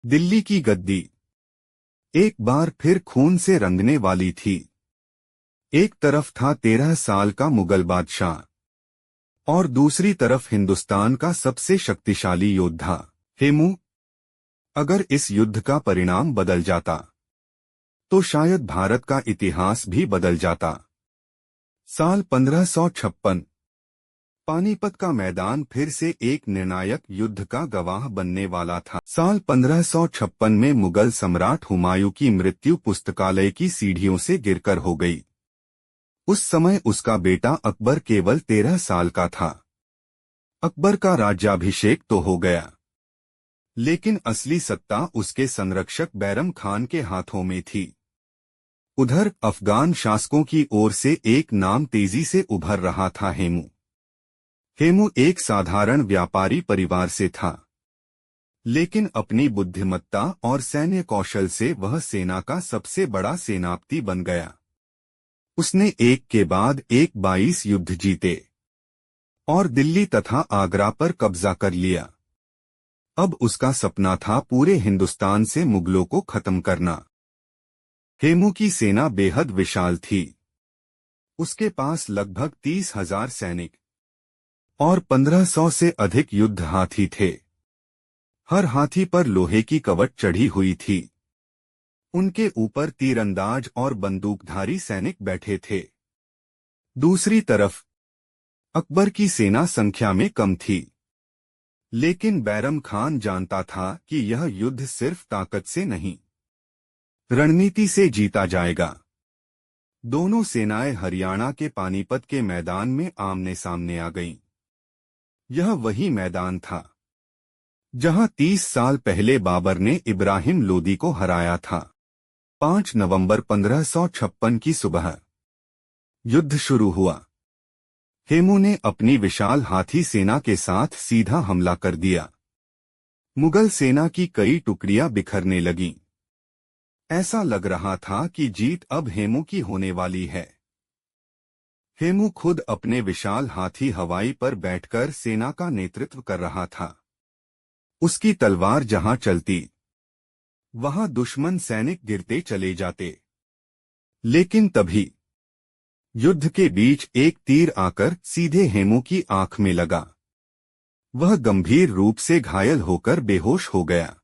दिल्ली की गद्दी एक बार फिर खून से रंगने वाली थी। एक तरफ था 13 साल का मुगल बादशाह और दूसरी तरफ हिंदुस्तान का सबसे शक्तिशाली योद्धा हेमू। अगर इस युद्ध का परिणाम बदल जाता तो शायद भारत का इतिहास भी बदल जाता। साल 1556 पानीपत का मैदान फिर से एक निर्णायक युद्ध का गवाह बनने वाला था। साल 1556 में मुगल सम्राट हुमायूं की मृत्यु पुस्तकालय की सीढ़ियों से गिरकर हो गई। उस समय उसका बेटा अकबर केवल 13 साल का था। अकबर का राज्याभिषेक तो हो गया, लेकिन असली सत्ता उसके संरक्षक बैरम खान के हाथों में थी। उधर अफगान शासकों की ओर से एक नाम तेजी से उभर रहा था, हेमू। हेमू एक साधारण व्यापारी परिवार से था, लेकिन अपनी बुद्धिमत्ता और सैन्य कौशल से वह सेना का सबसे बड़ा सेनापति बन गया। उसने एक के बाद एक 22 युद्ध जीते और दिल्ली तथा आगरा पर कब्जा कर लिया। अब उसका सपना था पूरे हिंदुस्तान से मुगलों को खत्म करना। हेमू की सेना बेहद विशाल थी। उसके पास लगभग 30,000 सैनिक और 1500 से अधिक युद्ध हाथी थे। हर हाथी पर लोहे की कवच चढ़ी हुई थी। उनके ऊपर तीरंदाज और बंदूकधारी सैनिक बैठे थे। दूसरी तरफ अकबर की सेना संख्या में कम थी, लेकिन बैरम खान जानता था कि यह युद्ध सिर्फ ताकत से नहीं, रणनीति से जीता जाएगा। दोनों सेनाएं हरियाणा के पानीपत के मैदान में आमने सामने आ गईं। यह वही मैदान था जहां 30 साल पहले बाबर ने इब्राहिम लोदी को हराया था। 5 नवंबर 1556 की सुबह युद्ध शुरू हुआ। हेमू ने अपनी विशाल हाथी सेना के साथ सीधा हमला कर दिया। मुगल सेना की कई टुकड़ियां बिखरने लगीं। ऐसा लग रहा था कि जीत अब हेमू की होने वाली है। हेमू खुद अपने विशाल हाथी हवाई पर बैठकर सेना का नेतृत्व कर रहा था। उसकी तलवार जहां चलती वहां दुश्मन सैनिक गिरते चले जाते। लेकिन तभी युद्ध के बीच एक तीर आकर सीधे हेमू की आंख में लगा। वह गंभीर रूप से घायल होकर बेहोश हो गया।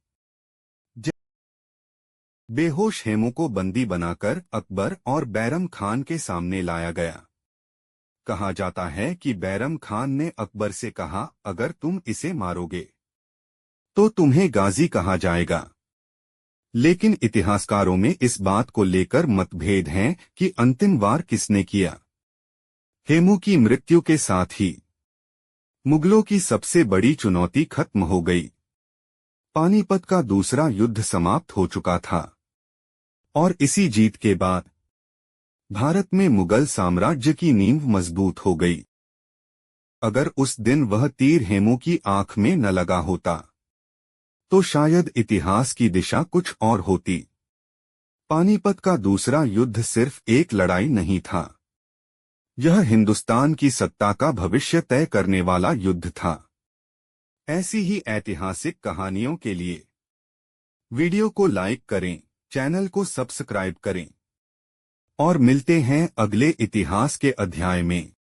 बेहोश हेमू को बंदी बनाकर अकबर और बैरम खान के सामने लाया गया। कहा जाता है कि बैरम खान ने अकबर से कहा, अगर तुम इसे मारोगे तो तुम्हें गाजी कहा जाएगा। लेकिन इतिहासकारों में इस बात को लेकर मतभेद हैं कि अंतिम वार किसने किया। हेमू की मृत्यु के साथ ही मुगलों की सबसे बड़ी चुनौती खत्म हो गई। पानीपत का दूसरा युद्ध समाप्त हो चुका था और इसी जीत के बाद भारत में मुगल साम्राज्य की नींव मजबूत हो गई। अगर उस दिन वह तीर हेमू की आंख में न लगा होता तो शायद इतिहास की दिशा कुछ और होती। पानीपत का दूसरा युद्ध सिर्फ एक लड़ाई नहीं था, यह हिंदुस्तान की सत्ता का भविष्य तय करने वाला युद्ध था। ऐसी ही ऐतिहासिक कहानियों के लिए वीडियो को लाइक करें, चैनल को सब्सक्राइब करें और मिलते हैं अगले इतिहास के अध्याय में।